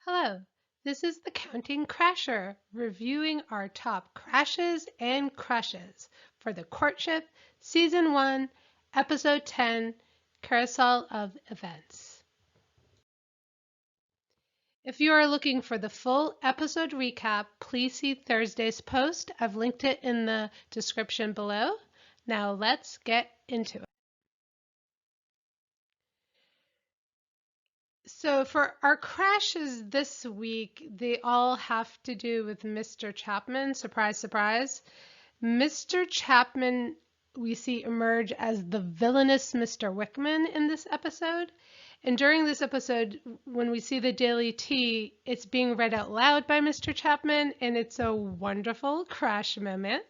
Hello, this is the Counting Crasher, reviewing our top crashes and crushes for the Courtship Season 1, Episode 10, Carousel of Events. If you are looking for the full episode recap, please see Thursday's post. I've linked it in the description below. Now let's get into it. So for our crashes this week, they all have to do with Mr. Chapman. Surprise, surprise. Mr. Chapman, we see emerge as the villainous Mr. Wickham in this episode. And during this episode, when we see the Daily Tea, it's being read out loud by Mr. Chapman, and it's a wonderful crash moment.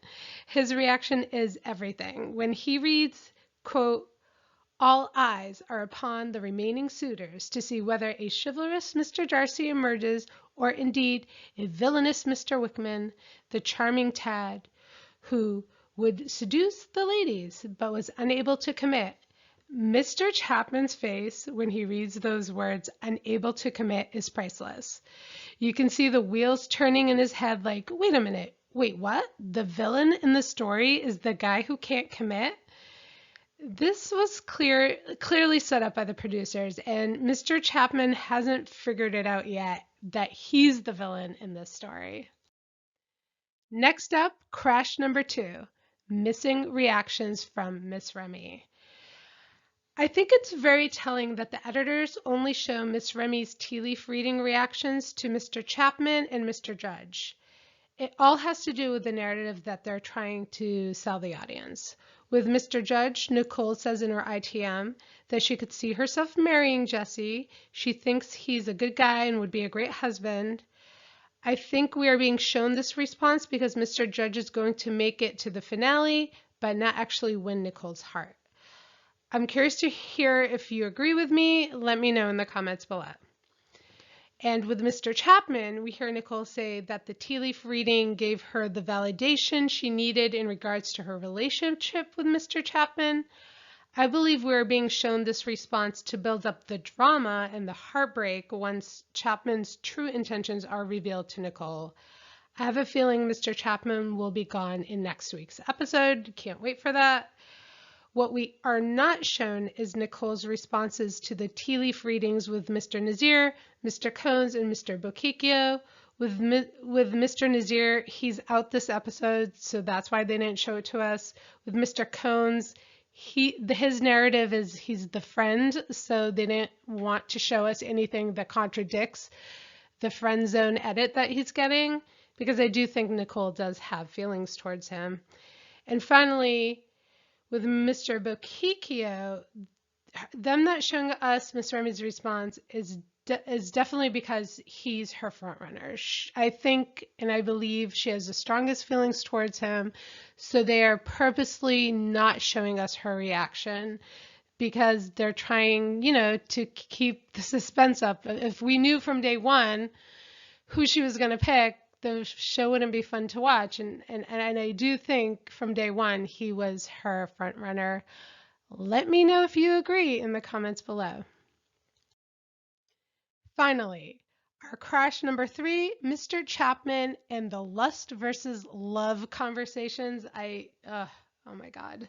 His reaction is everything. When he reads, quote, "All eyes are upon the remaining suitors to see whether a chivalrous Mr. Darcy emerges, or indeed a villainous Mr. Wickham, the charming Tad, who would seduce the ladies, but was unable to commit." Mr. Chapman's face when he reads those words, "unable to commit," is priceless. You can see the wheels turning in his head like, wait a minute, wait, what? The villain in the story is the guy who can't commit? This was clearly set up by the producers, and Mr. Chapman hasn't figured it out yet that he's the villain in this story. Next up, crash number 2, missing reactions from Ms. Rémy. I think it's very telling that the editors only show Ms. Rémy's tea leaf reading reactions to Mr. Chapman and Mr. Judge. It all has to do with the narrative that they're trying to sell the audience. With Mr. Judge, Nicole says in her ITM that she could see herself marrying Jesse. She thinks he's a good guy and would be a great husband. I think we are being shown this response because Mr. Judge is going to make it to the finale, but not actually win Nicole's heart. I'm curious to hear if you agree with me. Let me know in the comments below. And with Mr. Chapman, we hear Nicole say that the tea leaf reading gave her the validation she needed in regards to her relationship with Mr. Chapman. I believe we're being shown this response to build up the drama and the heartbreak once Chapman's true intentions are revealed to Nicole. I have a feeling Mr. Chapman will be gone in next week's episode. Can't wait for that. What we are not shown is Nicole's responses to the tea leaf readings with Mr. Nazir, Mr. Cones, and Mr. Bochicchio. With Mr. Nazir, he's out this episode, so that's why they didn't show it to us. With Mr. Cones, his narrative is he's the friend, so they didn't want to show us anything that contradicts the friend zone edit that he's getting, because I do think Nicole does have feelings towards him. And finally, with Mr. Bochicchio, them not showing us Ms. Rémy's response is definitely because he's her front runner. I think and I believe she has the strongest feelings towards him, so they are purposely not showing us her reaction because they're trying, to keep the suspense up. If we knew from day one who she was going to pick, the show wouldn't be fun to watch. And I do think from day one he was her front runner. Let me know if you agree in the comments below. Finally, our crash number 3, Mr. Chapman and the lust versus love conversations. Oh my God.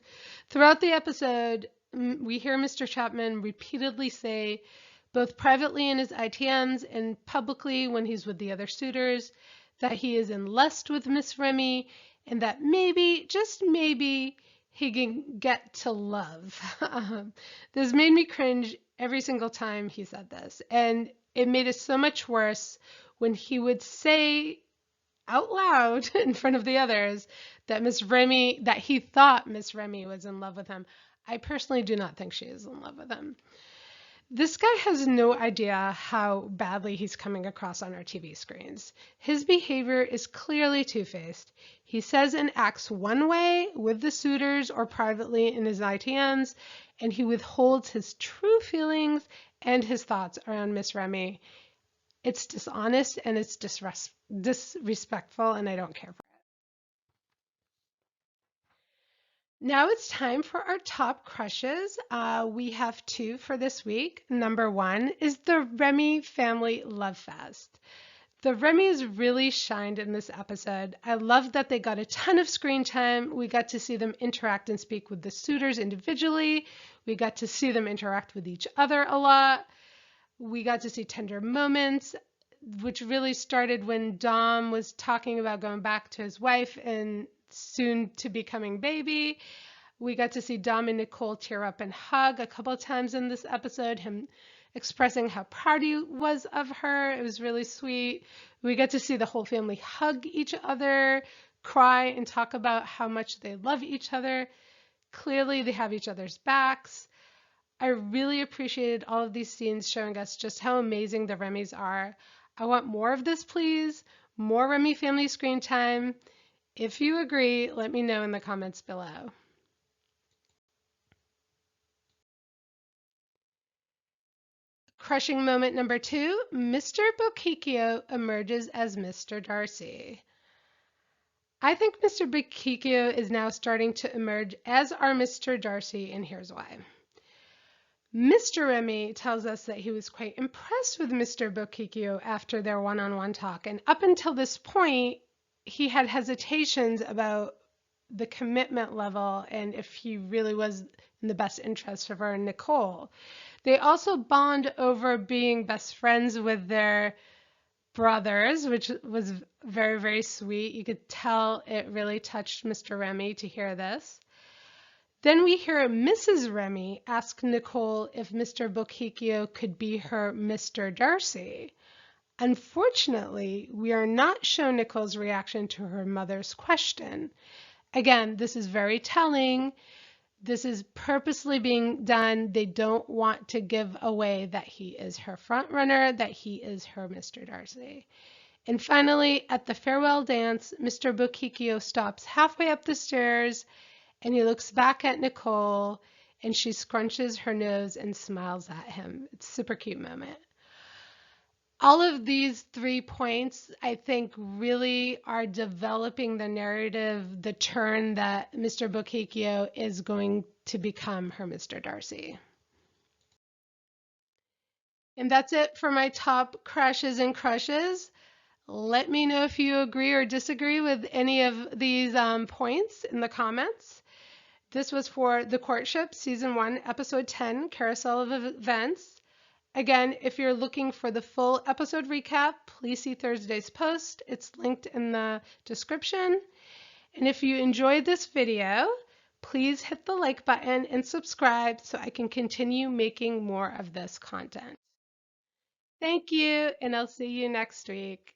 Throughout the episode, we hear Mr. Chapman repeatedly say, both privately in his ITMs and publicly when he's with the other suitors, that he is in lust with Ms. Rémy and that maybe, just maybe, he can get to love. This made me cringe every single time he said this, and it made it so much worse when he would say out loud in front of the others that he thought Ms. Rémy was in love with him. I personally do not think she is in love with him. This guy has no idea how badly he's coming across on our TV screens. His behavior is clearly two-faced. He says and acts one way with the suitors or privately in his ITMs, and he withholds his true feelings and his thoughts around Ms. Rémy. It's dishonest and it's disrespectful, and I don't care for it. Now it's time for our top crushes. We have two for this week. Number one is the Rémy Family Love Fest. The Remys really shined in this episode. I love that they got a ton of screen time. We got to see them interact and speak with the suitors individually. We got to see them interact with each other a lot. We got to see tender moments, which really started when Dom was talking about going back to his wife and soon to becoming baby. We got to see Dom and Nicole tear up and hug a couple of times in this episode, him expressing how proud he was of her. It was really sweet. We got to see the whole family hug each other, cry, and talk about how much they love each other. Clearly, they have each other's backs. I really appreciated all of these scenes showing us just how amazing the Remys are. I want more of this, please. More Rémy family screen time. If you agree, let me know in the comments below. Crushing moment number two, Mr. Bochicchio emerges as Mr. Darcy. I think Mr. Bochicchio is now starting to emerge as our Mr. Darcy, and here's why. Mr. Rémy tells us that he was quite impressed with Mr. Bochicchio after their one-on-one talk, and up until this point, he had hesitations about the commitment level and if he really was in the best interest of her and Nicole. They also bond over being best friends with their brothers, which was very, very sweet. You could tell it really touched Mr. Rémy to hear this. Then we hear Mrs. Rémy ask Nicole if Mr. Bochicchio could be her Mr. Darcy. Unfortunately, we are not shown Nicole's reaction to her mother's question. Again, this is very telling. This is purposely being done. They don't want to give away that he is her front runner, that he is her Mr. Darcy. And finally, at the farewell dance, Mr. Bochicchio stops halfway up the stairs and he looks back at Nicole and she scrunches her nose and smiles at him. It's a super cute moment. All of these 3 points, I think, really are developing the narrative, the turn that Mr. Bochicchio is going to become her Mr. Darcy. And that's it for my top crushes and crushes. Let me know if you agree or disagree with any of these points in the comments. This was for The Courtship, Season 1, Episode 10, Carousel of Events. Again, if you're looking for the full episode recap, please see Thursday's post. It's linked in the description. And if you enjoyed this video, please hit the like button and subscribe so I can continue making more of this content. Thank you, and I'll see you next week.